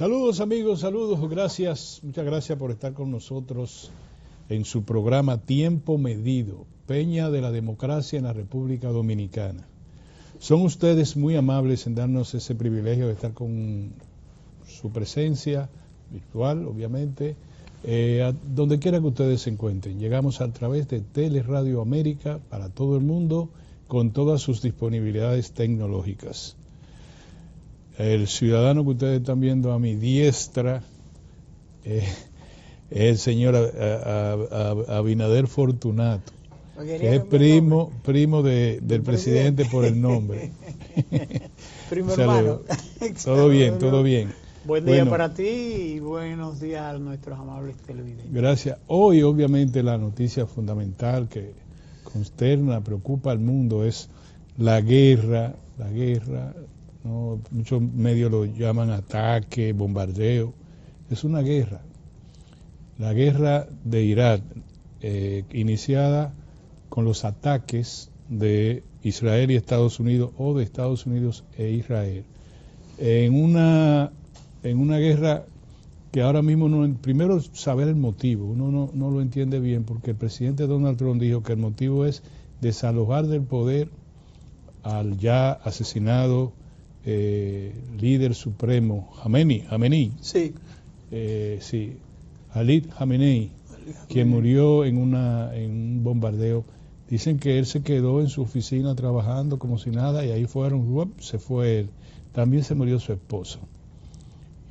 Saludos amigos, saludos, gracias, muchas gracias por estar con nosotros en su programa Tiempo Medido, Peña de la Democracia en la República Dominicana. Son ustedes muy amables en darnos ese privilegio de estar con su presencia virtual, obviamente, donde quiera que ustedes se encuentren. Llegamos a través de Teleradio América para todo el mundo con todas sus disponibilidades tecnológicas. El ciudadano que ustedes están viendo a mi diestra es el señor Abinader Fortunato, que es primo del presidente por el nombre. Primo hermano. Todo bien, todo bien. Buen día para ti y buenos días a nuestros amables televidentes. Gracias. Hoy, obviamente, la noticia fundamental que consterna, preocupa al mundo es la guerra. ¿No? Muchos medios lo llaman ataque, bombardeo. Es una guerra. La guerra de Irak, iniciada con los ataques de Israel y Estados Unidos, o de Estados Unidos e Israel. En una guerra que ahora mismo, primero saber el motivo, uno no lo entiende bien, porque el presidente Donald Trump dijo que el motivo es desalojar del poder al ya asesinado líder supremo Jamenei, sí, Khalid Jamenei, quien murió en un bombardeo. Dicen que él se quedó en su oficina trabajando como si nada y ahí se fue él. También se murió su esposa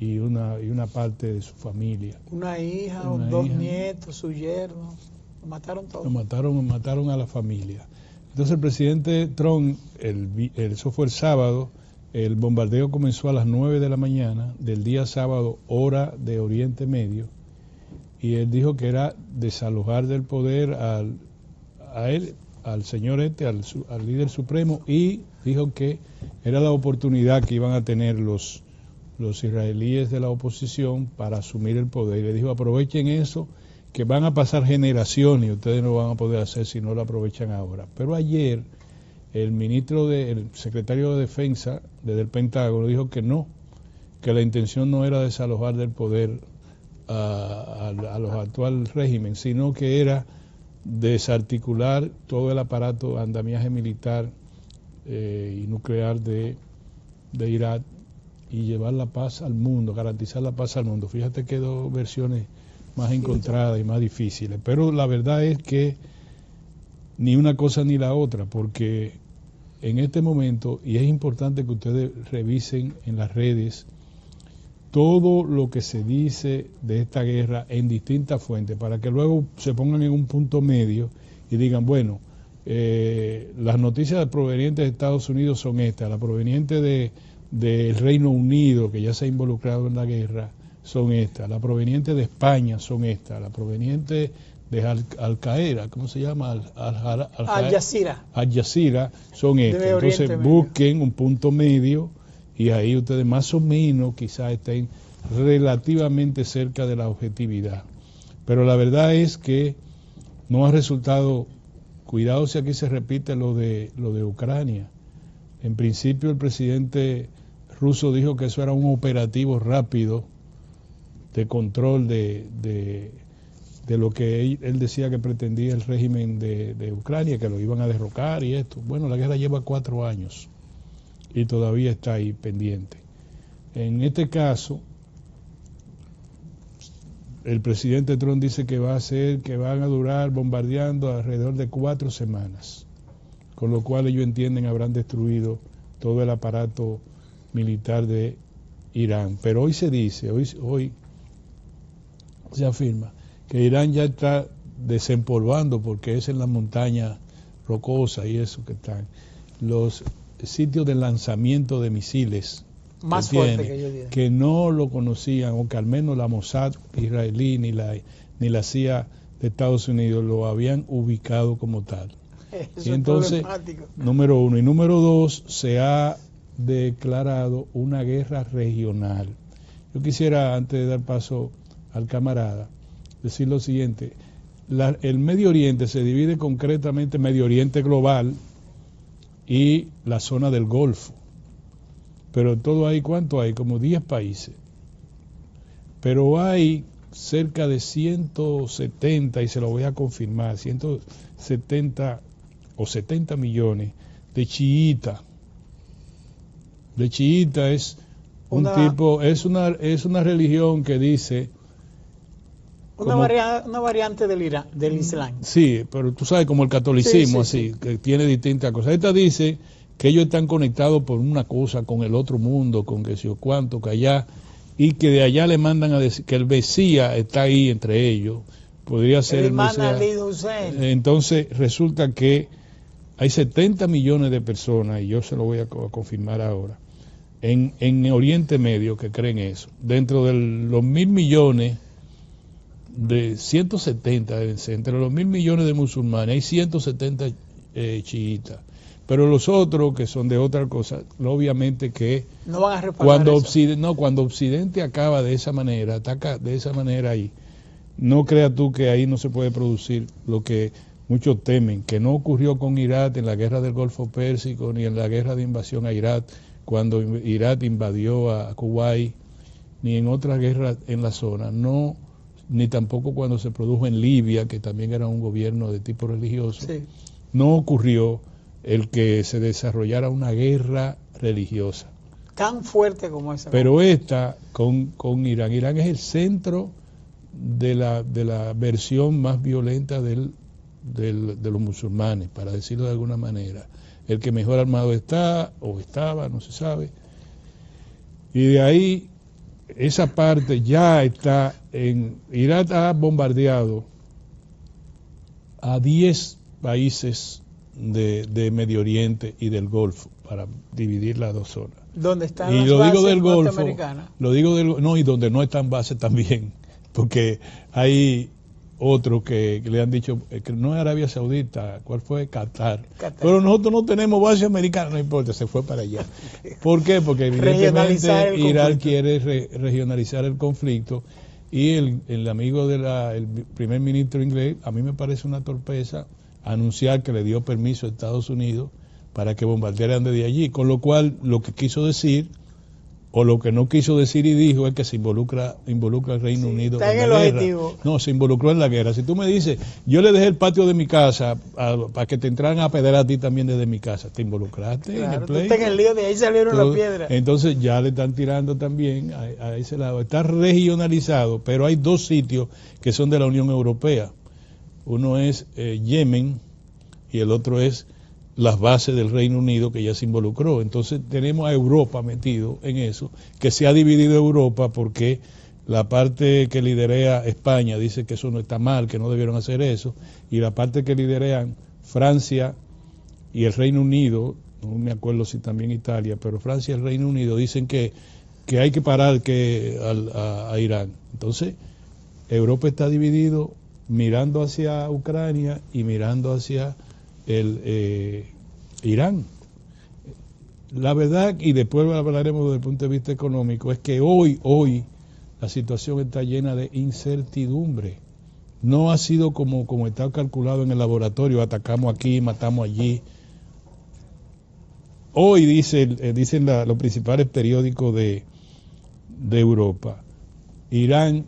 y una parte de su familia. Una hija, dos nietos, su yerno. Lo mataron todos. Mataron a la familia. Entonces el presidente Trump, eso fue el sábado, el bombardeo comenzó a las 9 de la mañana del día sábado, hora de Oriente Medio, y él dijo que era desalojar del poder al señor al líder supremo, y dijo que era la oportunidad que iban a tener los israelíes de la oposición para asumir el poder. Y le dijo, aprovechen eso, que van a pasar generaciones y ustedes no lo van a poder hacer si no lo aprovechan ahora. Pero ayer el secretario de Defensa del Pentágono dijo que no, que la intención no era desalojar del poder a los actual régimen, sino que era desarticular todo el aparato de andamiaje militar y nuclear de Irak y llevar la paz al mundo, garantizar la paz al mundo. Fíjate que dos versiones más encontradas y más difíciles, pero la verdad es que ni una cosa ni la otra, porque en este momento, y es importante que ustedes revisen en las redes todo lo que se dice de esta guerra en distintas fuentes, para que luego se pongan en un punto medio y digan, bueno, las noticias provenientes de Estados Unidos son estas, las provenientes del Reino Unido, que ya se ha involucrado en la guerra, son estas, las provenientes de España son estas, las provenientes de Al-Qaeda, ¿cómo se llama? Al-Jazeera son estas. Entonces busquen un punto medio y ahí ustedes más o menos quizás estén relativamente cerca de la objetividad. Pero la verdad es que no ha resultado, cuidado si aquí se repite lo de Ucrania. En principio el presidente ruso dijo que eso era un operativo rápido de control de lo que él decía que pretendía el régimen de Ucrania, que lo iban a derrocar y esto. Bueno, la guerra lleva 4 años y todavía está ahí pendiente. En este caso, el presidente Trump dice que van a durar bombardeando alrededor de 4 semanas, con lo cual ellos entienden habrán destruido todo el aparato militar de Irán. Pero hoy se dice, hoy se afirma que Irán ya está desempolvando, porque es en las montañas rocosas y eso que están los sitios de lanzamiento de misiles más fuerte que yo diría, que no lo conocían, o que al menos la Mossad israelí ni la CIA de Estados Unidos lo habían ubicado como tal. Eso y entonces, número 1. Y número 2, se ha declarado una guerra regional. Yo quisiera, antes de dar paso al camarada, decir lo siguiente. El Medio Oriente se divide concretamente en Medio Oriente global y la zona del Golfo. Pero todo ahí, ¿cuánto hay? Como 10 países. pero hay cerca de 170, y se lo voy a confirmar, 170 o 70 millones de chiitas. De chiita es es una religión que dice... Una variante del Islam. Sí, pero tú sabes, como el catolicismo, sí. Que tiene distintas cosas. Esta dice que ellos están conectados por una cosa con el otro mundo, con que si o cuánto, que allá, y que de allá le mandan a decir que el Mesías está ahí entre ellos. Podría ser el Mesías. Entonces resulta que hay 70 millones de personas, y yo se lo voy a confirmar ahora, en Oriente Medio que creen eso. Dentro de los 1.000 millones, de 170, entre los 1.000 millones de musulmanes, hay 170 chiitas. Pero los otros, que son de otra cosa, obviamente que no van a respaldar cuando Occidente acaba de esa manera, ataca de esa manera ahí, no creas tú que ahí no se puede producir lo que muchos temen, que no ocurrió con Irak en la guerra del Golfo Pérsico, ni en la guerra de invasión a Irak, cuando Irak invadió a Kuwait, ni en otras guerras en la zona, no, ni tampoco cuando se produjo en Libia, que también era un gobierno de tipo religioso, no ocurrió el que se desarrollara una guerra religiosa. Tan fuerte como esa. Pero esta con Irán. Irán es el centro de la versión más violenta de los musulmanes, para decirlo de alguna manera. El que mejor armado está, o estaba, no se sabe. Y de ahí, esa parte ya está en... Irán ha bombardeado a 10 países de Medio Oriente y del Golfo, para dividir las dos zonas. ¿Dónde están las bases del Golfo, norteamericanas? No, y donde no están bases también, porque hay otros que le han dicho que no es Arabia Saudita, ¿cuál fue? Qatar. Pero nosotros no tenemos base americana, no importa, se fue para allá. ¿Por qué? Porque evidentemente Irán quiere regionalizar el conflicto, y el amigo el primer ministro inglés, a mí me parece una torpeza anunciar que le dio permiso a Estados Unidos para que bombardearan desde allí, con lo cual lo que quiso decir, o lo que no quiso decir y dijo, es que se involucra el Reino Unido está en el la guerra. Objetivo. No, se involucró en la guerra. Si tú me dices, yo le dejé el patio de mi casa para que te entraran a pedrar a ti también desde mi casa, te involucraste en el pleito. Tú estás en el lío, de ahí salieron las piedras. Entonces ya le están tirando también a ese lado. Está regionalizado, pero hay dos sitios que son de la Unión Europea. Uno es Yemen y el otro es las bases del Reino Unido, que ya se involucró. Entonces tenemos a Europa metido en eso, que se ha dividido Europa porque la parte que liderea España dice que eso no está mal, que no debieron hacer eso, y la parte que liderean Francia y el Reino Unido, no me acuerdo si también Italia, pero Francia y el Reino Unido dicen que hay que parar a Irán. Entonces Europa está dividido, mirando hacia Ucrania y mirando hacia Irán. La verdad, y después hablaremos desde el punto de vista económico, es que hoy la situación está llena de incertidumbre. No ha sido como está calculado en el laboratorio, atacamos aquí, matamos allí. Hoy dicen los principales periódicos de Europa, Irán,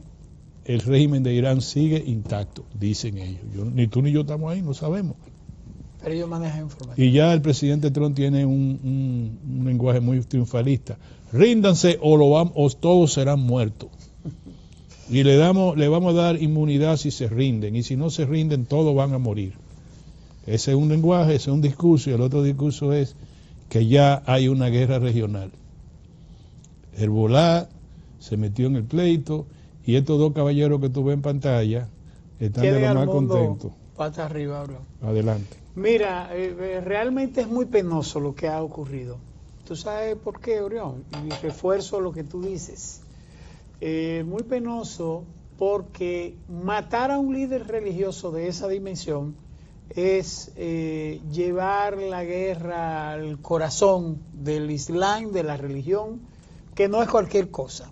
el régimen de Irán sigue intacto, dicen ellos. Ni tú ni yo estamos ahí, no sabemos. Pero ellos manejan información. Y ya el presidente Trump tiene un lenguaje muy triunfalista. Ríndanse o todos serán muertos. Y le vamos a dar inmunidad si se rinden. Y si no se rinden, todos van a morir. Ese es un lenguaje, ese es un discurso. Y el otro discurso es que ya hay una guerra regional. Hezbollah se metió en el pleito. Y estos dos caballeros que tú ves en pantalla están de lo más contentos. Pata arriba, bro. Adelante. Mira, realmente es muy penoso lo que ha ocurrido. ¿Tú sabes por qué, Orión? Y refuerzo lo que tú dices. Muy penoso porque matar a un líder religioso de esa dimensión es llevar la guerra al corazón del Islam, de la religión, que no es cualquier cosa.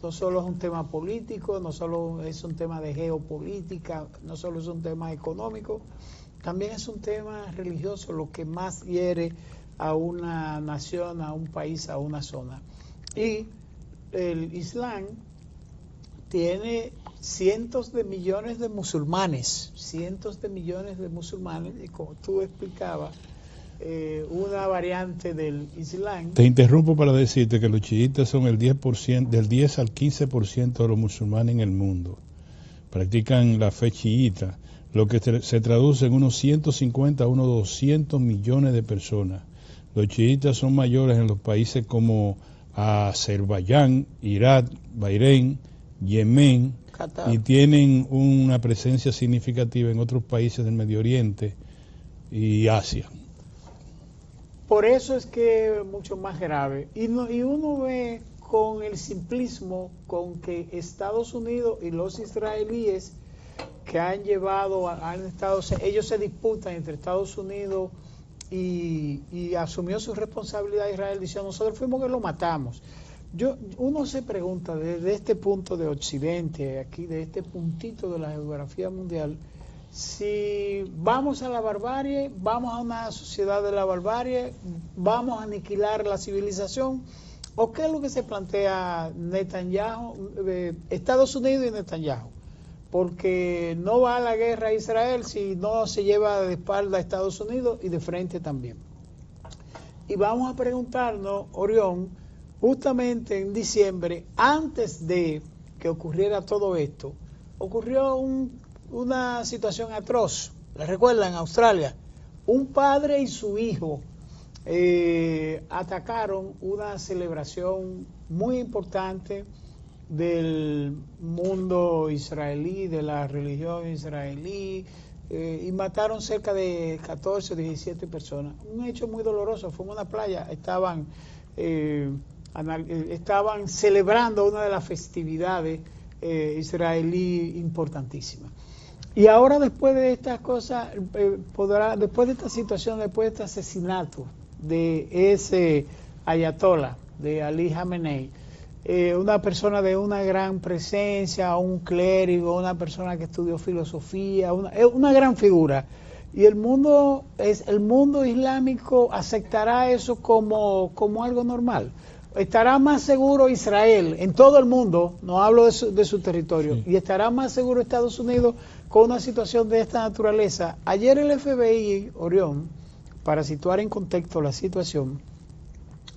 No solo es un tema político, no solo es un tema de geopolítica, no solo es un tema económico, también es un tema religioso, lo que más hiere a una nación, a un país, a una zona. Y el Islam tiene cientos de millones de musulmanes, y como tú explicabas, una variante del Islam. Te interrumpo para decirte que los chiitas son el 10%, del 10 al 15% de los musulmanes en el mundo. Practican la fe chiita, lo que se traduce en unos 150 a unos 200 millones de personas. Los chiitas son mayores en los países como Azerbaiyán, Irak, Bahrein, Yemen, Qatar. Y tienen una presencia significativa en otros países del Medio Oriente y Asia. Por eso es que es mucho más grave. Y uno ve con el simplismo con que Estados Unidos y los israelíes que han estado, ellos se disputan entre Estados Unidos y asumió su responsabilidad Israel diciendo nosotros fuimos que lo matamos. Uno se pregunta desde este punto de Occidente, aquí de este puntito de la geografía mundial, si vamos a la barbarie, vamos a una sociedad de la barbarie, vamos a aniquilar la civilización, o qué es lo que se plantea Netanyahu, Estados Unidos y Netanyahu, porque no va a la guerra a Israel si no se lleva de espalda a Estados Unidos y de frente también. Y vamos a preguntarnos, Orión, justamente en diciembre, antes de que ocurriera todo esto, ocurrió una situación atroz. ¿La recuerdan? En Australia, un padre y su hijo atacaron una celebración muy importante del mundo israelí, de la religión israelí, y mataron cerca de 14 o 17 personas. Un hecho muy doloroso, fue en una playa, estaban celebrando una de las festividades israelí importantísimas. Y ahora después de estas cosas, después de esta situación, después de este asesinato de ese ayatollah, de Ali Khamenei, una persona de una gran presencia, un clérigo, una persona que estudió filosofía, una gran figura. Y el mundo islámico aceptará eso como algo normal. Estará más seguro Israel en todo el mundo, no hablo de su territorio, sí. Y estará más seguro Estados Unidos con una situación de esta naturaleza. Ayer el FBI, Orión, para situar en contexto la situación,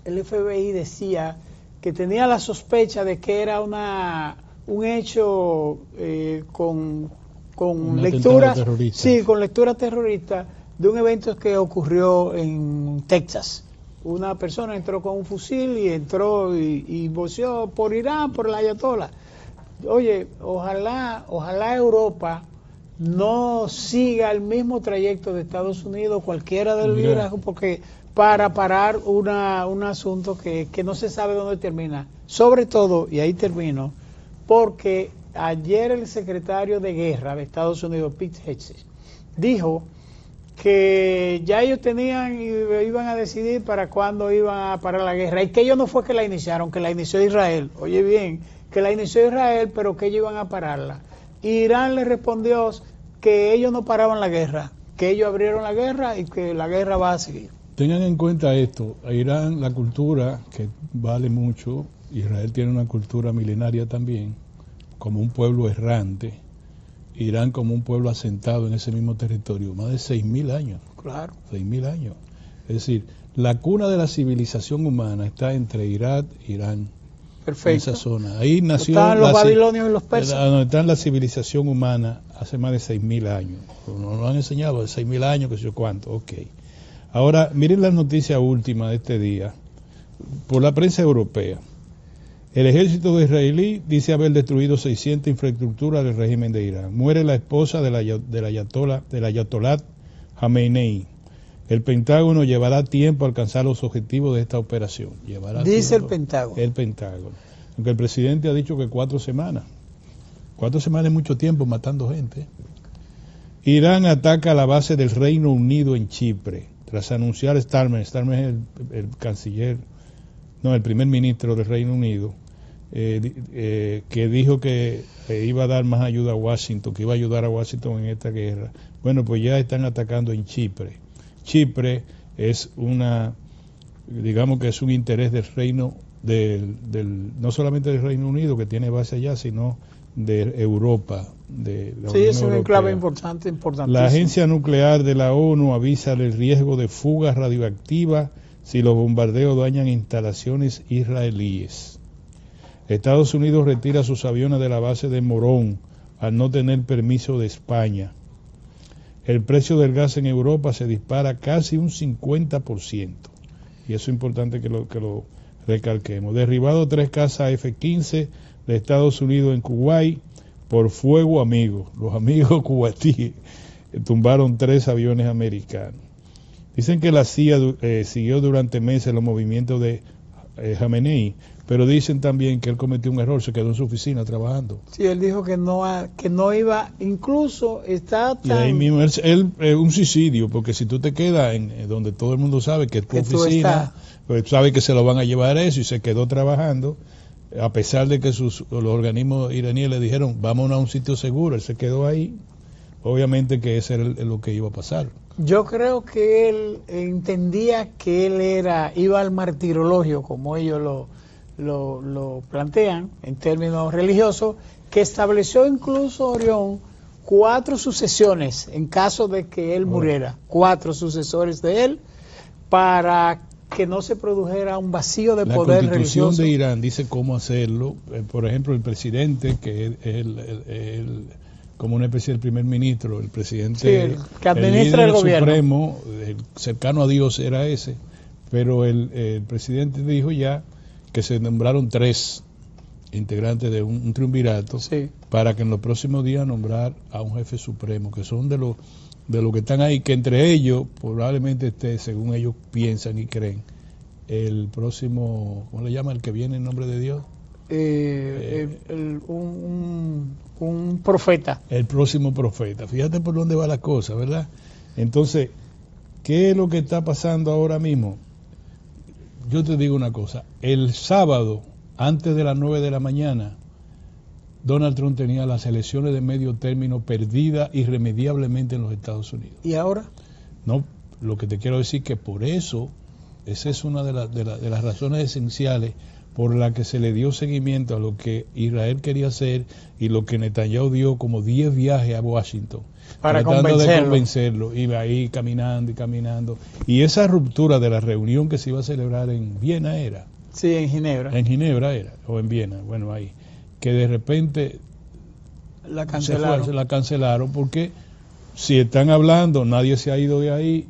el FBI decía que tenía la sospecha de que era un hecho con lectura, sí, con lectura terrorista de un evento que ocurrió en Texas. Una persona entró con un fusil y entró y voceó por Irán, por el ayatollah. Oye, ojalá Europa no siga el mismo trayecto de Estados Unidos, cualquiera del liderazgo, porque para parar un asunto que no se sabe dónde termina. Sobre todo, y ahí termino, porque ayer el secretario de Guerra de Estados Unidos, Pete Hegseth, dijo que ya ellos iban a decidir para cuándo iban a parar la guerra, y que ellos no fue que la iniciaron, que la inició Israel. Oye bien, que la inició Israel, pero que ellos iban a pararla. Irán le respondió que ellos no paraban la guerra, que ellos abrieron la guerra y que la guerra va a seguir. Tengan en cuenta esto, a Irán la cultura, que vale mucho, Israel tiene una cultura milenaria también, como un pueblo errante, Irán como un pueblo asentado en ese mismo territorio, más de 6.000 años. Claro. 6.000 años. Es decir, la cuna de la civilización humana está entre Irak e Irán. Perfecto. En esa zona. Ahí nació. Estaban los babilonios y los persas. Donde está la civilización humana hace más de 6.000 años. Nos lo han enseñado, de 6.000 años, que sé yo cuánto. Ok. Ahora, miren la noticia última de este día, por la prensa europea. El ejército israelí dice haber destruido 600 infraestructuras del régimen de Irán. Muere la esposa del ayatollah Khamenei. El Pentágono llevará tiempo a alcanzar los objetivos de esta operación. Dice el Pentágono. El Pentágono. Aunque el presidente ha dicho que 4 semanas. 4 semanas es mucho tiempo matando gente. Irán ataca la base del Reino Unido en Chipre. Tras anunciar Starmer es el canciller, no, el primer ministro del Reino Unido, que dijo que iba a dar más ayuda a Washington, que iba a ayudar a Washington en esta guerra. Bueno, pues ya están atacando en Chipre. Chipre es digamos que es un interés del reino, no solamente del Reino Unido, que tiene base allá, sino de Europa, de la Sí, Unión es un Europea. enclave importantísimo. La Agencia Nuclear de la ONU avisa del riesgo de fugas radioactivas si los bombardeos dañan instalaciones israelíes. Estados Unidos retira sus aviones de la base de Morón al no tener permiso de España. El precio del gas en Europa se dispara casi un 50%. Y eso es importante que lo recalquemos. Derribado 3 cazas F-15 de Estados Unidos en Kuwait por fuego amigo. Los amigos cubatíes tumbaron 3 aviones americanos. Dicen que la CIA siguió durante meses los movimientos de Jamenei, pero dicen también que él cometió un error, se quedó en su oficina trabajando. Sí, él dijo que no iba, incluso está tan... Y ahí mismo él un suicidio, porque si tú te quedas en donde todo el mundo sabe que es tu oficina, pues sabe que se lo van a llevar eso, y se quedó trabajando, a pesar de que los organismos iraníes le dijeron, vámonos a un sitio seguro, él se quedó ahí. Obviamente que ese era lo que iba a pasar. Yo creo que él entendía que él iba al martirologio, como ellos lo plantean en términos religiosos, que estableció incluso Orión 4 sucesiones en caso de que él muriera, 4 sucesores de él, para que no se produjera un vacío de poder religioso. La Constitución de Irán dice cómo hacerlo. Por ejemplo, el presidente, que es como una especie del primer ministro, el presidente, sí, que administra el gobierno supremo, cercano a Dios era ese, pero el presidente dijo ya que se nombraron 3 integrantes de un triunvirato, sí, para que en los próximos días nombrar a un jefe supremo, que son de los que están ahí, que entre ellos probablemente esté, según ellos piensan y creen, el próximo, ¿cómo le llama? El que viene en nombre de Dios. Un profeta. El próximo profeta. Fíjate por dónde va la cosa, ¿verdad? Entonces, ¿qué es lo que está pasando ahora mismo? Yo te digo una cosa. El sábado, antes de las 9 de la mañana, Donald Trump tenía las elecciones de medio término perdidas irremediablemente en los Estados Unidos. ¿Y ahora? No, lo que te quiero decir que por eso, esa es una de las razones esenciales por la que se le dio seguimiento a lo que Israel quería hacer y lo que Netanyahu dio como 10 viajes a Washington para tratando de convencerlo, iba ahí caminando y caminando, y esa ruptura de la reunión que se iba a celebrar en Viena era, sí, en Ginebra era, o en Viena, bueno, ahí, que de repente la cancelaron, porque si están hablando, nadie se ha ido de ahí,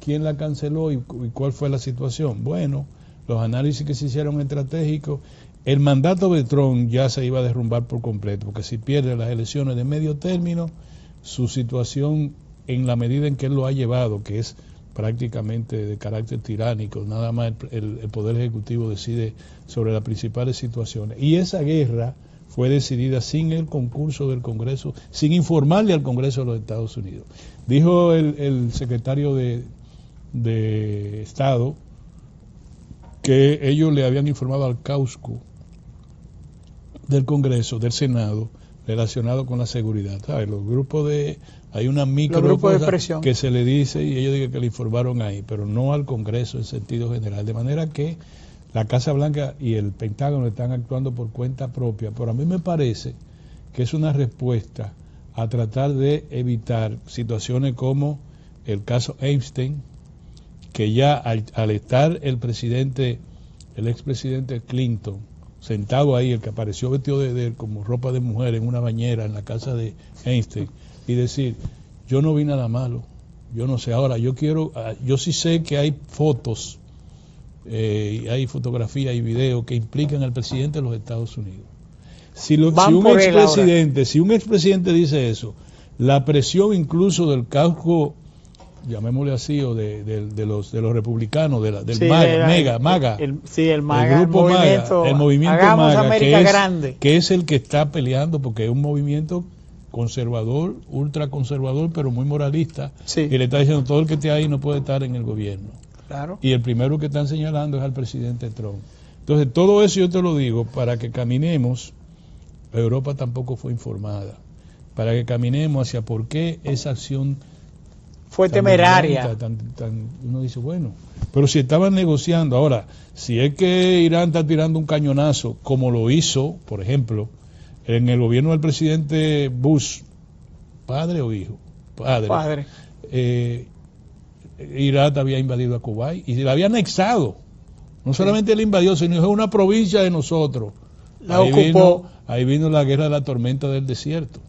¿quién la canceló y cuál fue la situación? Bueno, los análisis que se hicieron estratégicos, el mandato de Trump ya se iba a derrumbar por completo, porque si pierde las elecciones de medio término, su situación, en la medida en que él lo ha llevado, que es prácticamente de carácter tiránico, nada más el Poder Ejecutivo decide sobre las principales situaciones, y esa guerra fue decidida sin el concurso del Congreso, sin informarle al Congreso de los Estados Unidos. Dijo el secretario de Estado que ellos le habían informado al CAUSCU del Congreso, del Senado, relacionado con la seguridad. ¿Sabes? Los grupos hay una micro cosa que se le dice y ellos dicen que le informaron ahí, pero no al Congreso en sentido general. De manera que la Casa Blanca y el Pentágono están actuando por cuenta propia. Pero a mí me parece que es una respuesta a tratar de evitar situaciones como el caso Epstein, que ya al estar el expresidente Clinton sentado ahí, el que apareció vestido como ropa de mujer en una bañera en la casa de Einstein, y decir, yo no vi nada malo, yo no sé, ahora yo sí sé que hay fotos, hay fotografías y videos que implican al presidente de los Estados Unidos. Si un expresidente dice eso, la presión incluso del casco, llamémosle así, o de los MAGA, republicanos, el grupo MAGA, el movimiento MAGA, que es el que está peleando, porque es un movimiento conservador, ultraconservador, pero muy moralista, sí, y le está diciendo todo el que esté ahí no puede estar en el gobierno. Claro. Y el primero que están señalando es al presidente Trump. Entonces, todo eso yo te lo digo para que caminemos. Europa tampoco fue informada, para que caminemos hacia por qué esa acción fue temeraria. Uno dice, bueno, pero si estaban negociando, ahora, si es que Irán está tirando un cañonazo, como lo hizo, por ejemplo, En el gobierno del presidente Bush, padre o hijo, Padre. Irak había invadido a Kuwait y la había anexado. No solamente la invadió, sino es una provincia de nosotros. La ocupó. Ahí vino la guerra de la tormenta del desierto.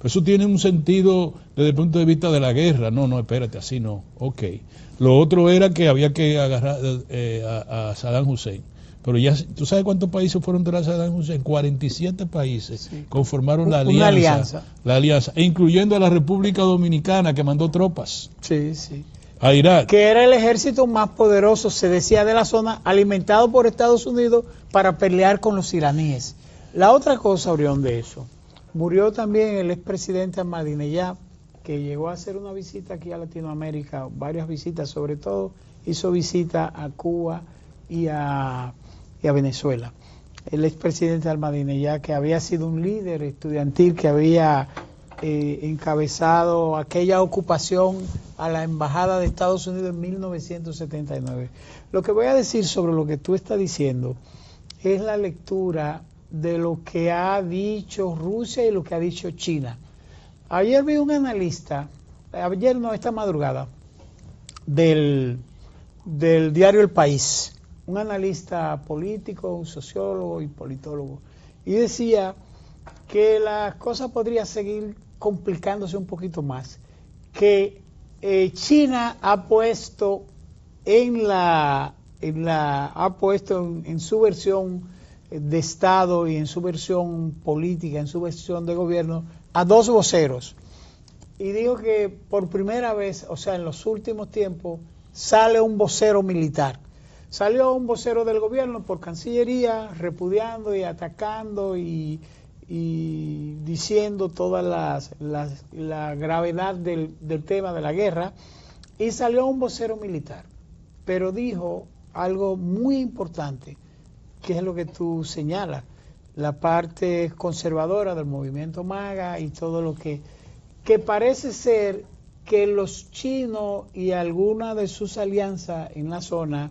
Eso tiene un sentido desde el punto de vista de la guerra. No, espérate, así no. Ok. Lo otro era que había que agarrar a Saddam Hussein. Pero ya, ¿tú sabes cuántos países fueron tras Saddam Hussein? 47 países conformaron la alianza. La alianza, incluyendo a la República Dominicana, que mandó tropas. Sí, sí. A Irak. Que era el ejército más poderoso, se decía, de la zona, alimentado por Estados Unidos para pelear con los iraníes. La otra cosa, Orión, de eso, murió también el expresidente Ahmadinejad, que llegó a hacer una visita aquí a Latinoamérica, varias visitas, sobre todo hizo visita a Cuba y a Venezuela. El expresidente Ahmadinejad, que había sido un líder estudiantil, que había encabezado aquella ocupación a la embajada de Estados Unidos en 1979. Lo que voy a decir sobre lo que tú estás diciendo es la lectura de lo que ha dicho Rusia y lo que ha dicho China. Ayer vi un analista, esta madrugada, del diario El País, un analista político, un sociólogo y politólogo, y decía que la cosa podría seguir complicándose un poquito más, que China ha puesto en su versión de Estado y en su versión política, en su versión de gobierno, a dos voceros. Y digo que por primera vez, o sea, en los últimos tiempos, sale un vocero militar. Salió un vocero del gobierno por Cancillería, repudiando y atacando y diciendo toda la gravedad del tema de la guerra, y salió un vocero militar, pero dijo algo muy importante, que es lo que tú señalas, la parte conservadora del movimiento MAGA y todo lo que parece ser que los chinos y alguna de sus alianzas en la zona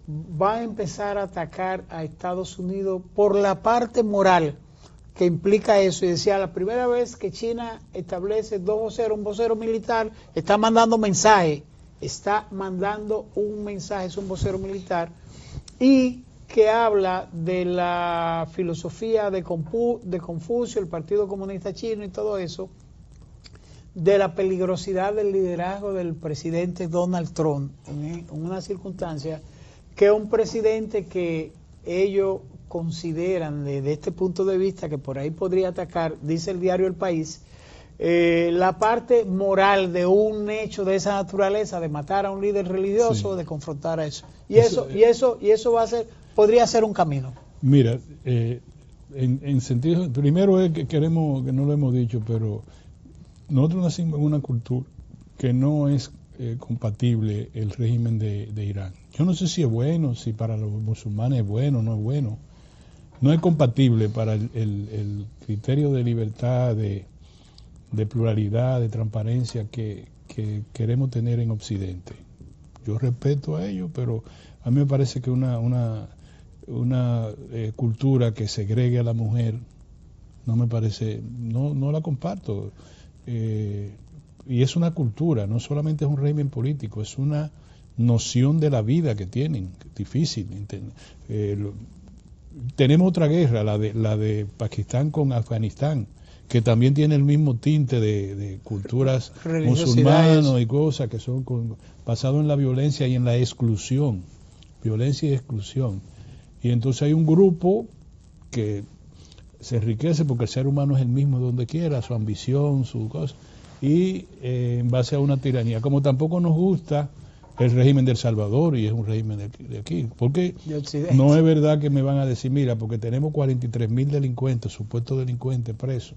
van a empezar a atacar a Estados Unidos por la parte moral que implica eso. Y decía, la primera vez que China establece dos voceros, un vocero militar, está mandando un mensaje, es un vocero militar, y que habla de la filosofía de Confucio, el Partido Comunista Chino y todo eso, de la peligrosidad del liderazgo del presidente Donald Trump, en una circunstancia que un presidente que ellos consideran desde este punto de vista que por ahí podría atacar, dice el diario El País, la parte moral de un hecho de esa naturaleza, de matar a un líder religioso, sí, de confrontar a eso. Y eso podría ser un camino. Mira, en sentido, primero es que queremos, que no lo hemos dicho, pero nosotros nacimos en una cultura que no es compatible el régimen de Irán. Yo no sé si es bueno, si para los musulmanes es bueno o no es bueno. No es compatible para el criterio de libertad, de pluralidad, de transparencia que queremos tener en Occidente. Yo respeto a ellos, pero a mí me parece que una cultura que segregue a la mujer no me parece, no la comparto. Y es una cultura, no solamente es un régimen político, es una noción de la vida que tienen, difícil. Tenemos otra guerra, la de Pakistán con Afganistán, que también tiene el mismo tinte de culturas musulmanas y cosas que son basados en la violencia y en la exclusión, violencia y exclusión. Y entonces hay un grupo que se enriquece porque el ser humano es el mismo donde quiera, su ambición, su cosa, y en base a una tiranía. Como tampoco nos gusta el régimen de El Salvador, y es un régimen de aquí, porque no es verdad que me van a decir, mira, porque tenemos 43.000 delincuentes, supuestos delincuentes presos,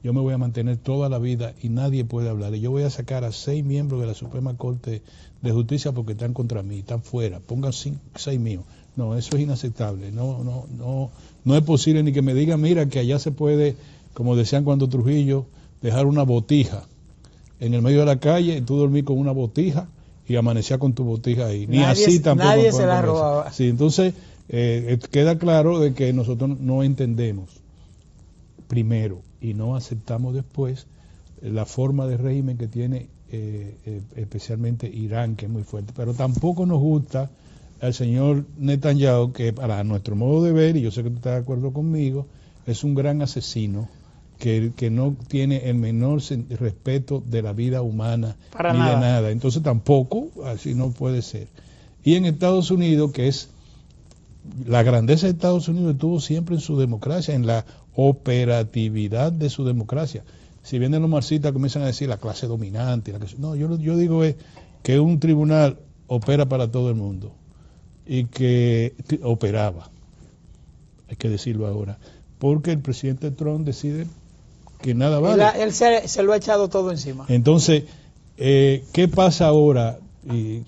yo me voy a mantener toda la vida y nadie puede hablar, y yo voy a sacar a 6 miembros de la Suprema Corte de Justicia porque están contra mí, están fuera, pongan 6 míos. No, eso es inaceptable, no es posible ni que me digan, mira, que allá se puede, como decían cuando Trujillo, dejar una botija en el medio de la calle y tú dormir con una botija y amanecía con tu botija ahí. Ni así tampoco. Nadie se la robaba. Sí, entonces queda claro de que nosotros no entendemos primero y no aceptamos después la forma de régimen que tiene especialmente Irán, que es muy fuerte. Pero tampoco nos gusta al señor Netanyahu, que para nuestro modo de ver, y yo sé que tú estás de acuerdo conmigo, es un gran asesino que no tiene el menor respeto de la vida humana para ni nada. de nada. Entonces tampoco, así no puede ser. Y en Estados Unidos, que es la grandeza de Estados Unidos, estuvo siempre en su democracia, en la operatividad de su democracia. Si vienen los marxistas comienzan a decir la clase dominante, no, yo digo es que un tribunal opera para todo el mundo y que operaba, hay que decirlo ahora, porque el presidente Trump decide que nada vale. Él se lo ha echado todo encima. Entonces, ¿qué pasa ahora? Y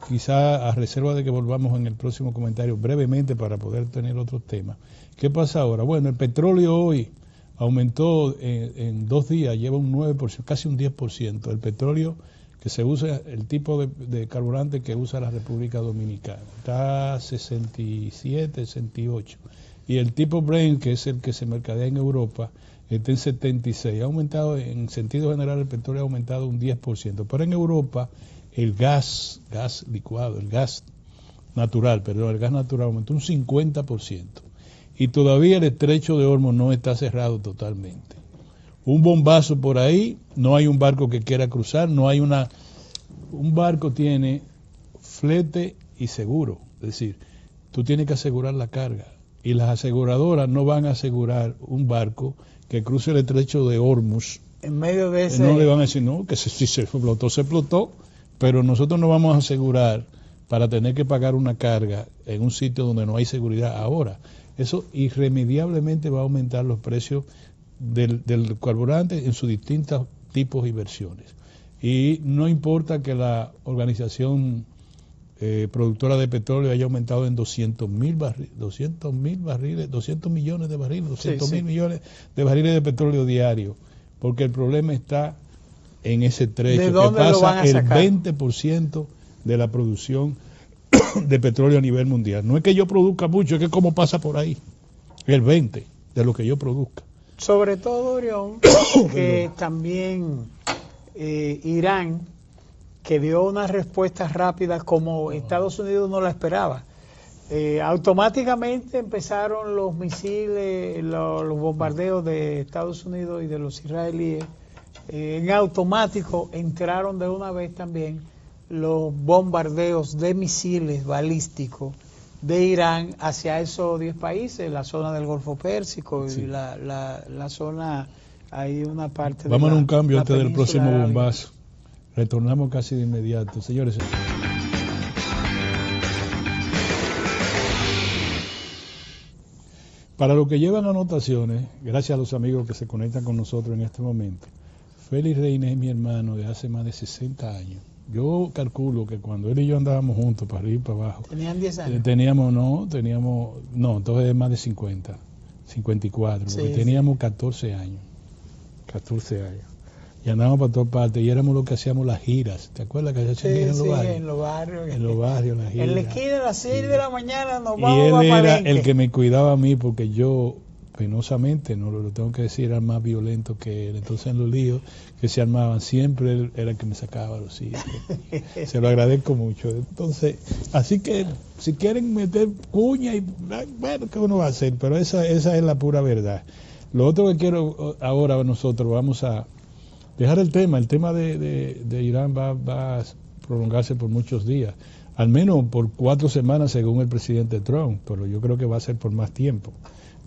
quizá a reserva de que volvamos en el próximo comentario brevemente para poder tener otros temas. ¿Qué pasa ahora? Bueno, el petróleo hoy aumentó en 2 días, lleva un 9%, casi un 10%. El petróleo que se usa, el tipo de carburante que usa la República Dominicana, está a 67, 68. Y el tipo Brent, que es el que se mercadea en Europa, está en 76. Ha aumentado, en sentido general, el petróleo ha aumentado un 10%. Pero en Europa, el gas licuado, el gas natural aumentó un 50%. Y todavía el estrecho de Hormuz no está cerrado totalmente. Un bombazo por ahí, no hay un barco que quiera cruzar, un barco tiene flete y seguro, es decir, tú tienes que asegurar la carga y las aseguradoras no van a asegurar un barco que cruce el estrecho de Hormuz. En medio de ese... No le van a decir, no, que si se explotó, pero nosotros no vamos a asegurar para tener que pagar una carga en un sitio donde no hay seguridad ahora. Eso irremediablemente va a aumentar los precios del carburante en sus distintos tipos y versiones. Y no importa que la organización productora de petróleo haya aumentado en 200 millones de barriles de petróleo diario, porque el problema está en ese trecho, ¿De dónde que pasa lo van a sacar? El 20% de la producción de petróleo a nivel mundial. No es que yo produzca mucho, es que como pasa por ahí, el 20% de lo que yo produzca. Sobre todo, Orión, que también Irán, que dio una respuesta rápida como Estados Unidos no la esperaba. Automáticamente empezaron los misiles, los bombardeos de Estados Unidos y de los israelíes. En automático entraron de una vez también los bombardeos de misiles balísticos de Irán hacia esos 10 países, la zona del Golfo Pérsico, sí, y la zona, hay una parte. Vamos a un cambio antes del próximo bombazo. Retornamos casi de inmediato. Señores. Para los que llevan anotaciones, gracias a los amigos que se conectan con nosotros en este momento, Félix Reina es mi hermano de hace más de 60 años. Yo calculo que cuando él y yo andábamos juntos, para arriba y para abajo. ¿Tenían 10 años? Entonces más de 50, 54, porque teníamos 14 años. Y andábamos para todas partes y éramos los que hacíamos las giras. ¿Te acuerdas que hacían giras en los barrios? En los barrios. En los barrios, las giras. En la esquina a las 6 de la mañana nos y vamos a él era Palenque. el que me cuidaba a mí porque yo, penosamente, no lo tengo que decir, era más violento que él. Entonces en los líos que se armaban, siempre él era el que me sacaba a los hijos. Se lo agradezco mucho. Entonces, así que si quieren meter cuña, y bueno, ¿qué uno va a hacer? Pero esa es la pura verdad. Lo otro que quiero ahora, nosotros vamos a dejar el tema de Irán va a prolongarse por muchos días, al menos por 4 semanas según el presidente Trump, pero yo creo que va a ser por más tiempo.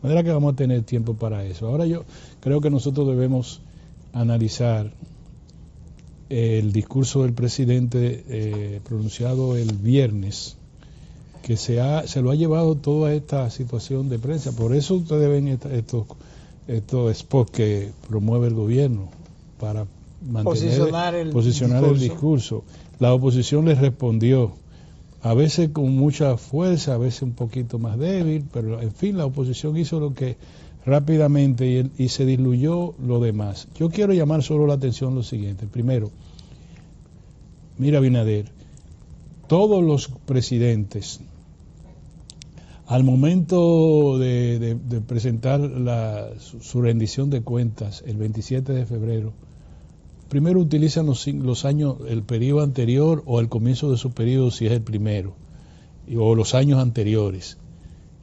De manera que vamos a tener tiempo para eso. Ahora yo creo que nosotros debemos analizar el discurso del presidente pronunciado el viernes, que se lo ha llevado toda esta situación de prensa. Por eso ustedes ven estos spots que promueve el gobierno para posicionar el discurso. La oposición le respondió, a veces con mucha fuerza, a veces un poquito más débil, pero en fin, la oposición hizo lo que rápidamente y se diluyó lo demás. Yo quiero llamar solo la atención lo siguiente. Primero, mira, Abinader, todos los presidentes al momento de presentar su rendición de cuentas el 27 de febrero, primero utilizan los años, el periodo anterior o el comienzo de su periodo si es el primero, o los años anteriores,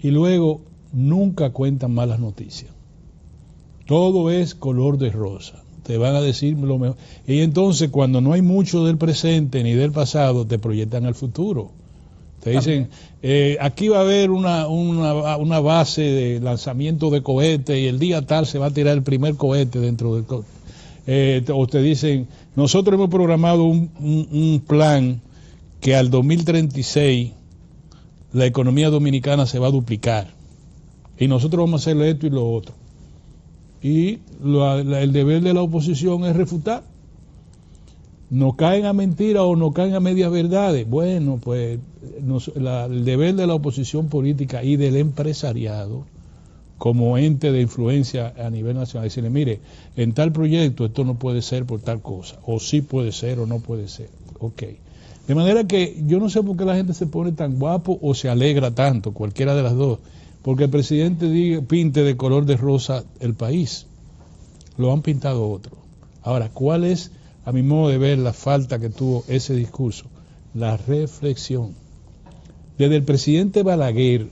y luego nunca cuentan malas noticias. Todo es color de rosa. Te van a decir lo mejor. Y entonces, cuando no hay mucho del presente ni del pasado, te proyectan al futuro. Te dicen, aquí va a haber una base de lanzamiento de cohetes y el día tal se va a tirar el primer cohete dentro del cohete. O te dicen, nosotros hemos programado un plan que al 2036 la economía dominicana se va a duplicar. Y nosotros vamos a hacer esto y lo otro. Y el deber de la oposición es refutar. No caen a mentiras o no caen a medias verdades. Bueno, pues el deber de la oposición política y del empresariado como ente de influencia a nivel nacional, decirle, mire, en tal proyecto esto no puede ser por tal cosa, o sí puede ser o no puede ser. Ok. De manera que yo no sé por qué la gente se pone tan guapo o se alegra tanto, cualquiera de las dos, porque el presidente pinte de color de rosa el país. Lo han pintado otro. Ahora, ¿cuál es, a mi modo de ver, la falta que tuvo ese discurso? La reflexión. Desde el presidente Balaguer,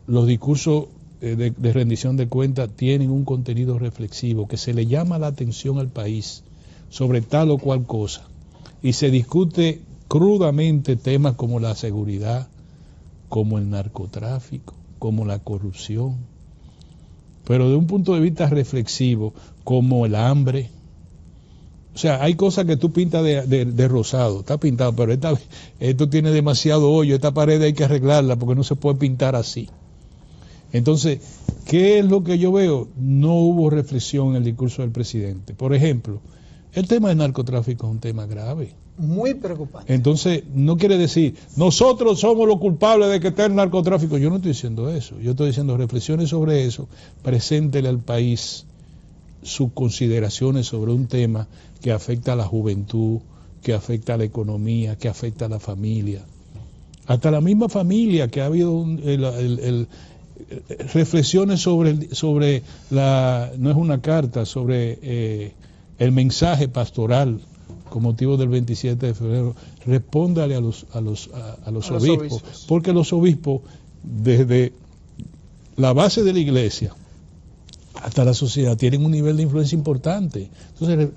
los discursos de rendición de cuentas tienen un contenido reflexivo que se le llama la atención al país sobre tal o cual cosa y se discute crudamente temas como la seguridad, como el narcotráfico, como la corrupción, pero de un punto de vista reflexivo, como el hambre. O sea, hay cosas que tú pintas de rosado, está pintado, pero esto tiene demasiado hoyo, esta pared hay que arreglarla porque no se puede pintar así. Entonces, ¿qué es lo que yo veo? No hubo reflexión en el discurso del presidente. Por ejemplo, el tema del narcotráfico es un tema grave. Muy preocupante. Entonces, no quiere decir, nosotros somos los culpables de que esté el narcotráfico. Yo no estoy diciendo eso. Yo estoy diciendo reflexiones sobre eso, preséntele al país sus consideraciones sobre un tema que afecta a la juventud, que afecta a la economía, que afecta a la familia. Hasta la misma familia, que ha habido reflexiones sobre no es una carta, sobre el mensaje pastoral con motivo del 27 de febrero. Respóndale a los obispos, porque los obispos, desde la base de la iglesia hasta la sociedad, tienen un nivel de influencia importante. Entonces,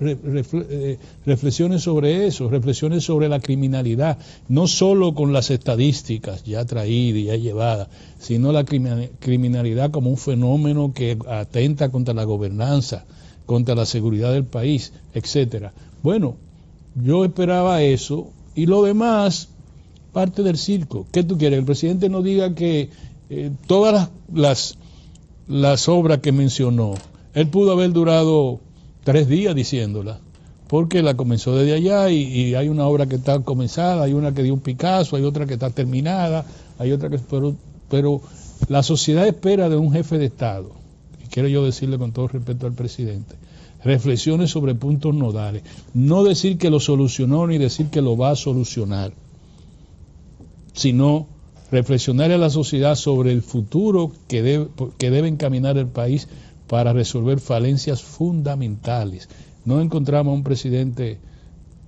reflexiones sobre eso, reflexiones sobre la criminalidad, no solo con las estadísticas ya traídas y ya llevadas, sino la criminalidad como un fenómeno que atenta contra la gobernanza, contra la seguridad del país, etcétera. Bueno, yo esperaba eso, y lo demás, parte del circo. ¿Qué tú quieres? El presidente no diga que todas las obras que mencionó, él pudo haber durado 3 días diciéndolas, porque la comenzó desde allá y hay una obra que está comenzada, hay una que dio un Picasso, hay otra que está terminada, hay otra que... Pero la sociedad espera de un jefe de Estado, y quiero yo decirle con todo respeto al presidente, reflexiones sobre puntos nodales, no decir que lo solucionó ni decir que lo va a solucionar, sino reflexionar a la sociedad sobre el futuro que debe encaminar el país para resolver falencias fundamentales. No encontramos a un presidente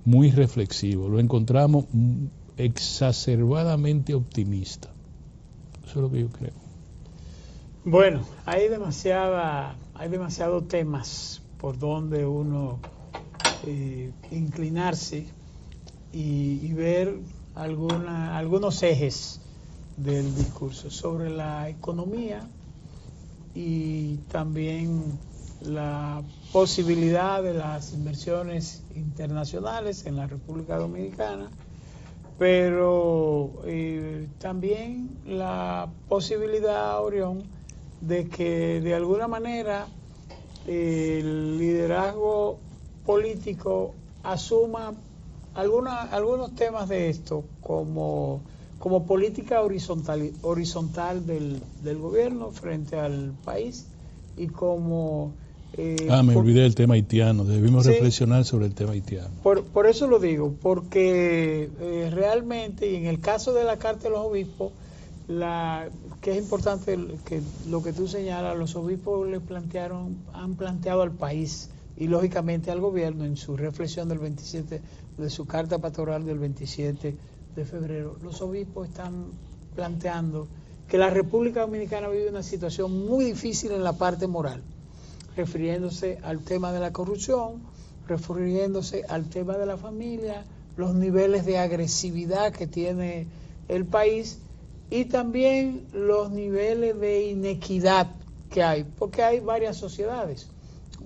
muy reflexivo, lo encontramos exacerbadamente optimista. Eso es lo que yo creo. Bueno, hay demasiados temas por donde uno inclinarse y ver algunos ejes del discurso sobre la economía y también la posibilidad de las inversiones internacionales en la República Dominicana, pero también la posibilidad, Orión, de que de alguna manera el liderazgo político asuma algunos temas de esto como política horizontal del gobierno frente al país y como... me olvidé del tema haitiano, debimos reflexionar sobre el tema haitiano. Por eso lo digo, porque realmente, y en el caso de la Carta de los Obispos, que es importante que lo que tú señalas, los obispos han planteado al país y lógicamente al gobierno en su reflexión del 27, de su carta pastoral del 27 de febrero, los obispos están planteando que la República Dominicana vive una situación muy difícil en la parte moral, refiriéndose al tema de la corrupción, refiriéndose al tema de la familia, los niveles de agresividad que tiene el país y también los niveles de inequidad que hay, porque hay varias sociedades.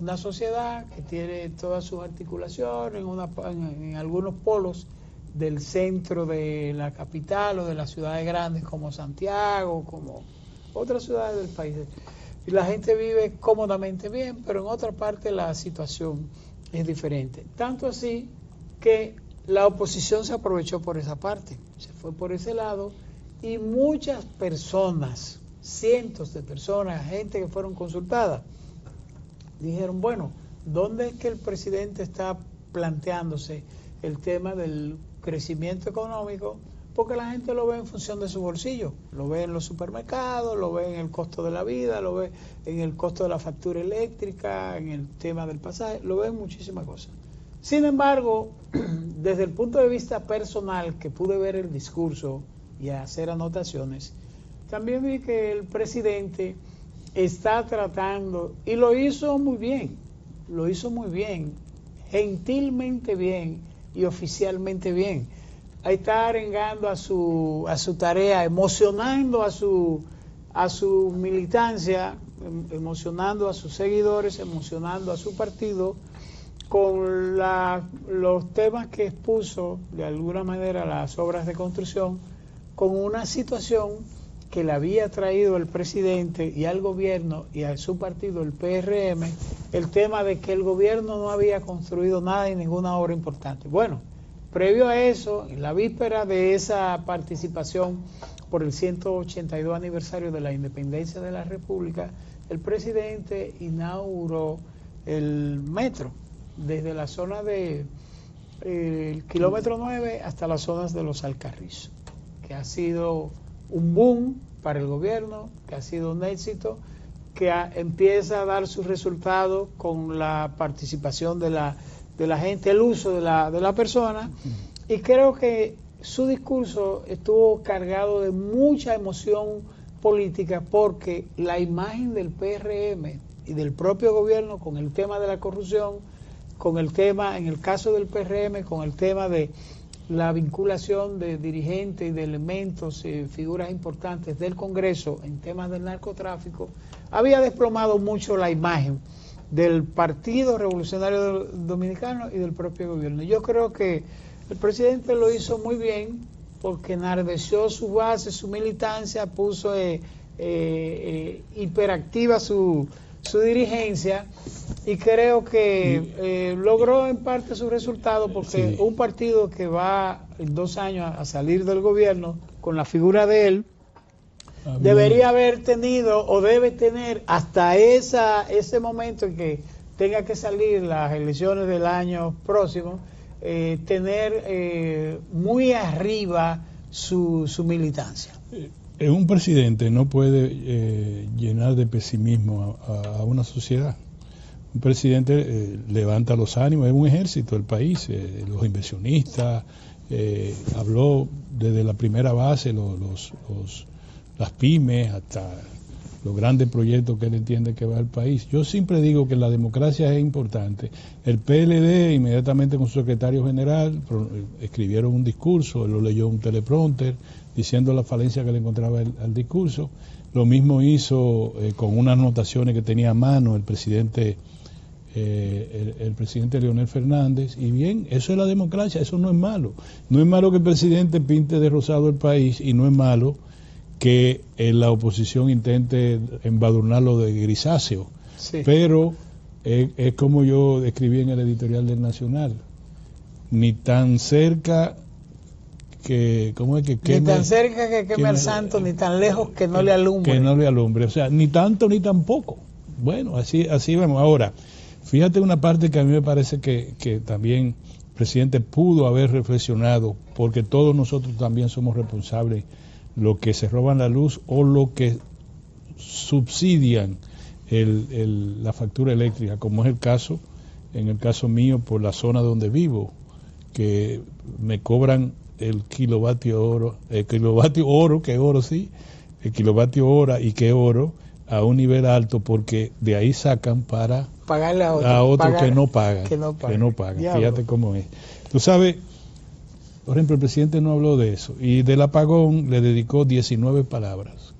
Una sociedad que tiene todas sus articulaciones en algunos polos del centro de la capital o de las ciudades grandes como Santiago, como otras ciudades del país. Y la gente vive cómodamente bien, pero en otra parte la situación es diferente. Tanto así que la oposición se aprovechó por esa parte, se fue por ese lado y muchas personas, cientos de personas, gente que fueron consultadas, dijeron, bueno, ¿dónde es que el presidente está planteándose el tema del crecimiento económico? Porque la gente lo ve en función de su bolsillo, lo ve en los supermercados, lo ve en el costo de la vida, lo ve en el costo de la factura eléctrica, en el tema del pasaje, lo ve en muchísimas cosas. Sin embargo, desde el punto de vista personal, que pude ver el discurso y hacer anotaciones, también vi que el presidente está tratando, y lo hizo muy bien, gentilmente bien y oficialmente bien. Ahí está arengando a su tarea, emocionando a su militancia, emocionando a sus seguidores, emocionando a su partido, con los temas que expuso, de alguna manera, las obras de construcción, con una situación que le había traído el presidente y al gobierno y a su partido, el PRM, el tema de que el gobierno no había construido nada y ninguna obra importante. Bueno, previo a eso, en la víspera de esa participación por el 182 aniversario de la independencia de la República, el presidente inauguró el metro desde la zona de el kilómetro 9 hasta las zonas de los Alcarrizos, que ha sido un boom para el gobierno, que ha sido un éxito, que empieza a dar sus resultados con la participación de la gente, el uso de la persona, y creo que su discurso estuvo cargado de mucha emoción política porque la imagen del PRM y del propio gobierno con el tema de la corrupción, con el tema, en el caso del PRM, con el tema de la vinculación de dirigentes y de elementos, figuras importantes del Congreso en temas del narcotráfico, había desplomado mucho la imagen del Partido Revolucionario Dominicano y del propio gobierno. Yo creo que el presidente lo hizo muy bien porque enardeció su base, su militancia, puso hiperactiva su dirigencia y creo que logró en parte su resultado porque un partido que va en 2 años a salir del gobierno con la figura de él debería haber tenido o debe tener hasta ese momento en que tenga que salir las elecciones del año próximo, tener muy arriba su militancia. Un presidente no puede llenar de pesimismo a una sociedad. Un presidente levanta los ánimos, es un ejército del país, los inversionistas, habló desde la primera base, las pymes, hasta los grandes proyectos que él entiende que va al país. Yo siempre digo que la democracia es importante. El PLD, inmediatamente con su secretario general, escribieron un discurso, él lo leyó un teleprompter, diciendo la falencia que le encontraba al discurso. Lo mismo hizo con unas anotaciones que tenía a mano el presidente Leonel Fernández. Y bien, eso es la democracia, eso no es malo. No es malo que el presidente pinte de rosado el país y no es malo que la oposición intente embadurnarlo de grisáceo. Sí. Pero es como yo describí en el editorial del Nacional, ni tan cerca que queme, ni tan cerca que queme al santo, ni tan lejos que no le alumbre. Que no le alumbre, o sea, ni tanto ni tampoco. Bueno, así vamos. Ahora, fíjate una parte que a mí me parece que también el presidente pudo haber reflexionado, porque todos nosotros también somos responsables lo que se roban la luz o lo que subsidian la factura eléctrica, como es el caso, en el caso mío, por la zona donde vivo, que me cobran el kilovatio hora, el kilovatio hora y que oro a un nivel alto, porque de ahí sacan para pagarle a otros que no pagan. Diablo. Fíjate cómo es. Tú sabes, por ejemplo, el presidente no habló de eso, y del apagón le dedicó 19 palabras,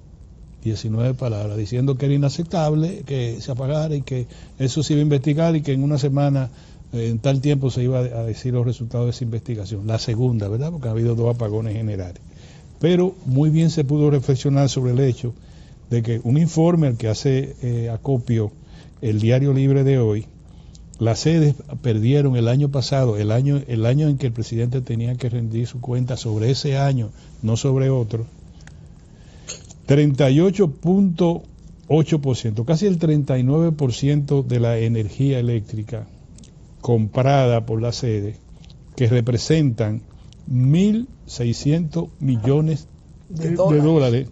diciendo que era inaceptable que se apagara y que eso se iba a investigar y que en una semana, en tal tiempo, se iba a decir los resultados de esa investigación. La segunda, ¿verdad? Porque ha habido 2 apagones generales. Pero muy bien se pudo reflexionar sobre el hecho de que un informe al que hace acopio el Diario Libre de hoy, las sedes perdieron el año pasado, el año en que el presidente tenía que rendir su cuenta sobre ese año, no sobre otro, 38.8%, casi el 39% de la energía eléctrica comprada por la sede, que representan 1.600 millones de dólares,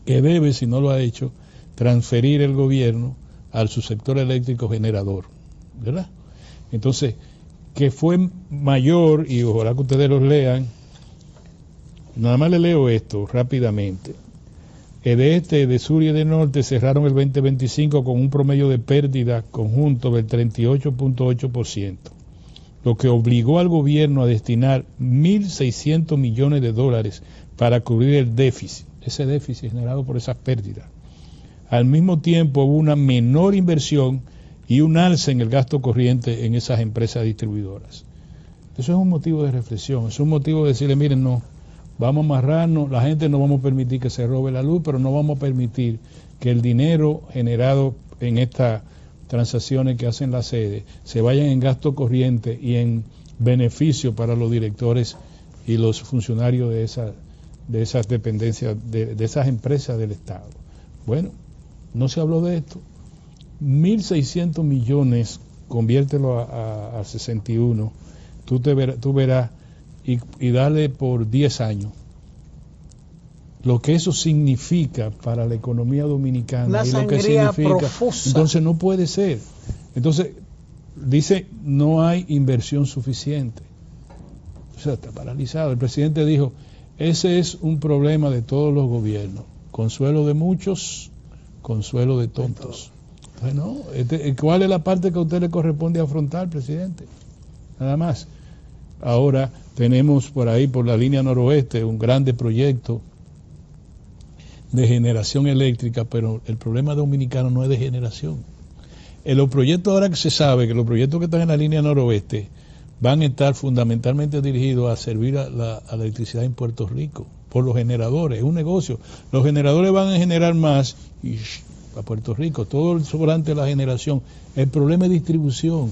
que debe, si no lo ha hecho, transferir el gobierno al subsector eléctrico generador, ¿verdad? Entonces, que fue mayor, y ojalá que ustedes los lean, nada más le leo esto rápidamente. De este, de sur y de norte cerraron el 2025 con un promedio de pérdida conjunto del 38.8%, lo que obligó al gobierno a destinar 1.600 millones de dólares para cubrir el déficit, ese déficit generado por esas pérdidas. Al mismo tiempo hubo una menor inversión y un alza en el gasto corriente en esas empresas distribuidoras. Eso es un motivo de reflexión, es un motivo de decirle, miren, no, vamos a amarrarnos, la gente no vamos a permitir que se robe la luz, pero no vamos a permitir que el dinero generado en estas transacciones que hacen las sedes se vayan en gasto corriente y en beneficio para los directores y los funcionarios de esas dependencias, de esas empresas del Estado. Bueno, no se habló de esto. 1.600 millones, conviértelo a 61, tú verás, y dale por 10 años lo que eso significa para la economía dominicana. Una y lo que sangría significa profusa. Entonces no puede ser. Entonces dice, no hay inversión suficiente, o sea, está paralizado. El presidente dijo, ese es un problema de todos los gobiernos, consuelo de muchos, consuelo de tontos. Entonces, no, ¿cuál es la parte que a usted le corresponde afrontar, presidente? Nada más. Ahora tenemos por ahí, por la línea noroeste, un grande proyecto de generación eléctrica, pero el problema dominicano no es de generación. En los proyectos, ahora que se sabe que los proyectos que están en la línea noroeste van a estar fundamentalmente dirigidos a servir a la electricidad en Puerto Rico, por los generadores, es un negocio. Los generadores van a generar más a Puerto Rico, todo el sobrante de la generación. El problema es distribución.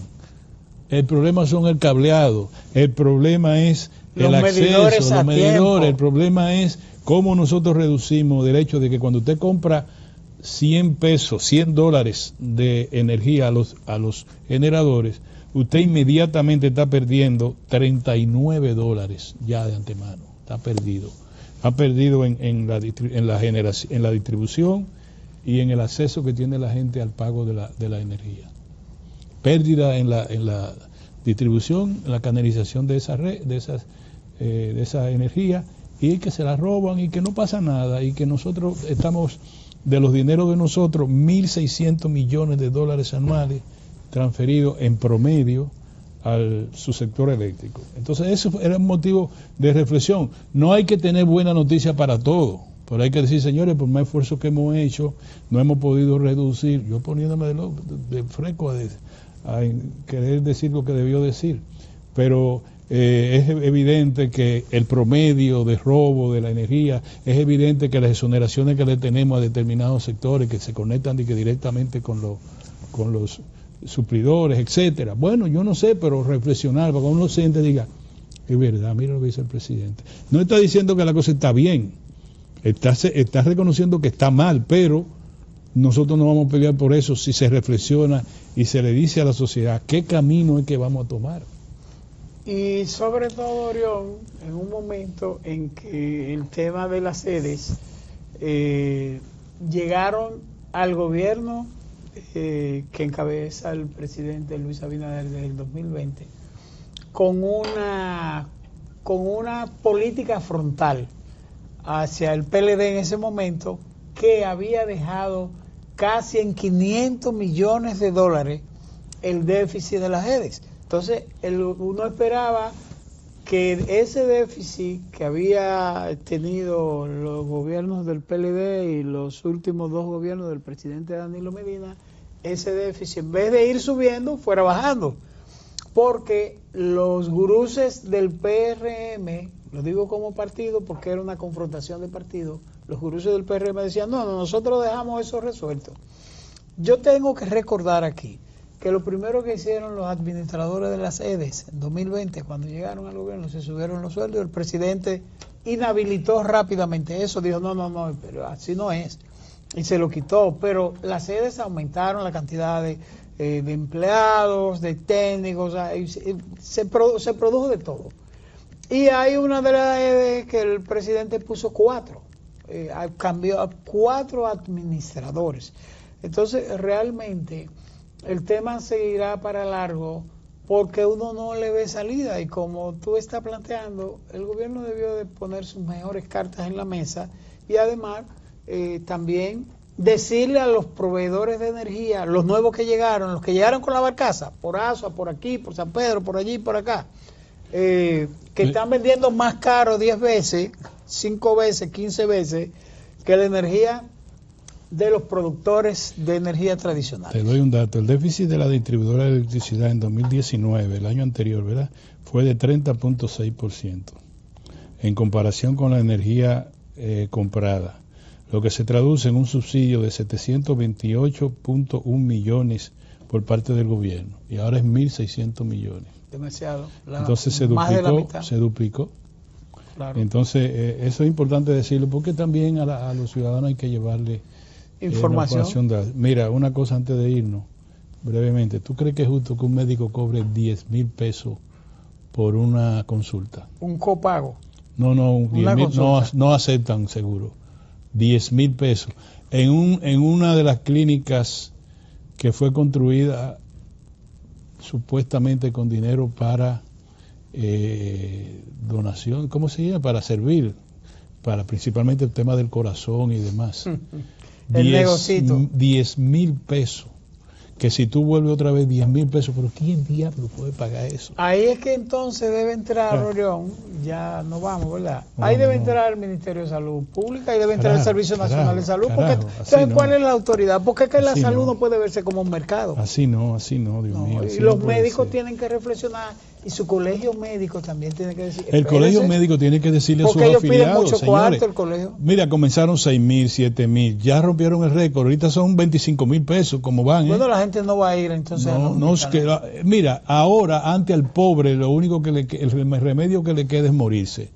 El problema son el cableado, el problema es el acceso, los medidores, el problema es cómo nosotros reducimos el hecho de que cuando usted compra 100 pesos, 100 dólares de energía a los generadores, usted inmediatamente está perdiendo 39 dólares ya de antemano, está perdido. Ha perdido en la distribución y en el acceso que tiene la gente al pago de la energía. Pérdida en la distribución, en la canalización de esa red, de esa energía, y que se la roban y que no pasa nada, y que nosotros estamos, de los dineros de nosotros, 1.600 millones de dólares anuales transferidos en promedio al subsector eléctrico. Entonces eso era un motivo de reflexión. No hay que tener buena noticia para todo, pero hay que decir, señores, por más esfuerzo que hemos hecho, no hemos podido reducir, yo poniéndome de fresco a querer decir lo que debió decir, pero es evidente que el promedio de robo de la energía, es evidente que las exoneraciones que le tenemos a determinados sectores que se conectan directamente con los suplidores, etcétera. Bueno, yo no sé, pero reflexionar, para que uno siente y diga, es verdad, mira lo que dice el presidente. No está diciendo que la cosa está bien, está reconociendo que está mal, pero nosotros no vamos a pelear por eso si se reflexiona y se le dice a la sociedad qué camino es que vamos a tomar. Y sobre todo, Orión, en un momento en que el tema de las sedes llegaron al gobierno que encabeza el presidente Luis Abinader desde el 2020, con una política frontal hacia el PLD en ese momento, que había dejado casi en 500 millones de dólares el déficit de las sedes. Entonces, uno esperaba que ese déficit que había tenido los gobiernos del PLD y los últimos dos gobiernos del presidente Danilo Medina, ese déficit, en vez de ir subiendo, fuera bajando. Porque los guruses del PRM, lo digo como partido porque era una confrontación de partido, los guruses del PRM decían, no, nosotros dejamos eso resuelto. Yo tengo que recordar aquí que lo primero que hicieron los administradores de las sedes en 2020, cuando llegaron al gobierno, se subieron los sueldos, el presidente inhabilitó rápidamente eso, dijo, no, pero así no es, y se lo quitó, pero las sedes aumentaron la cantidad de empleados, de técnicos, se produjo de todo. Y hay una de las sedes que el presidente puso 4, cambió a 4 administradores. Entonces, realmente el tema seguirá para largo porque uno no le ve salida, y como tú estás planteando, el gobierno debió de poner sus mejores cartas en la mesa y además también decirle a los proveedores de energía, los nuevos que llegaron, los que llegaron con la barcaza, por Asua, por aquí, por San Pedro, por allí, por acá, que están vendiendo más caro 10 veces, 5 veces, 15 veces que la energía de los productores de energía tradicional. Te doy un dato, el déficit de la distribuidora de electricidad en 2019, el año anterior, ¿verdad?, fue de 30.6% en comparación con la energía comprada, lo que se traduce en un subsidio de 728.1 millones por parte del gobierno, y ahora es 1.600 millones. Demasiado. Entonces se duplicó. Claro. Entonces eso es importante decirlo, porque también a los ciudadanos hay que llevarle información. Mira, una cosa antes de irnos, brevemente, ¿tú crees que es justo que un médico cobre 10,000 pesos por una consulta? ¿Un copago? No, 10,000, no aceptan seguro. 10,000 pesos en una de las clínicas que fue construida supuestamente con dinero para donación, ¿cómo se llama? Para servir, para principalmente el tema del corazón y demás. El negocito. 10,000 pesos. Que si tú vuelves otra vez 10,000 pesos, pero ¿quién diablo puede pagar eso? Ahí es que entonces debe entrar, Orión, ya no vamos, ¿verdad? Ahí debe entrar el Ministerio de Salud Pública y debe entrar el Servicio Nacional de Salud. Porque, entonces, ¿cuál es la autoridad? Porque es que la salud no puede verse como un mercado. Así no, Dios mío. Y los médicos tienen que reflexionar, y su colegio médico también tiene que decir. El colegio médico tiene que decirle a sus afiliados, porque ellos piden mucho señores, cuarto el colegio. Mira, comenzaron 6,000, 7,000, ya rompieron el récord, ahorita son 25,000 pesos, como van. Bueno, la gente no va a ir entonces. Mira, ahora ante al pobre lo único que el remedio que le queda es morirse.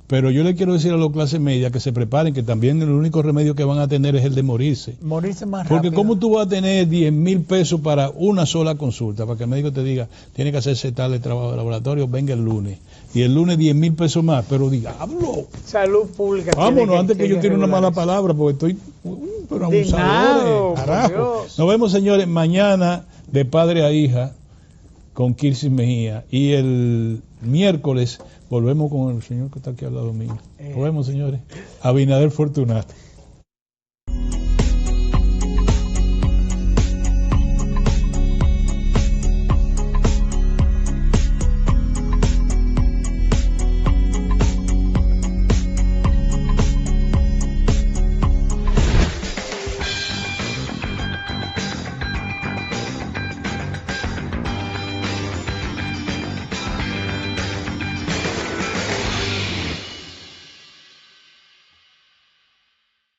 Pero yo le quiero decir a los clases medias que se preparen, que también el único remedio que van a tener es el de morirse. Morirse más Porque rápido. ¿cómo tú vas a tener 10,000 pesos para una sola consulta? Para que el médico te diga, tiene que hacerse tal de trabajo de laboratorio, venga el lunes. Y el lunes 10,000 pesos más, pero diablo. Salud pública. Vámonos, antes que yo tire una mala palabra, porque estoy, pero abusadores, carajo. Nos vemos, señores, mañana de padre a hija con Kirsi Mejía, y el miércoles volvemos con el señor que está aquí al lado mío. Volvemos, señores. Abinader Fortunato.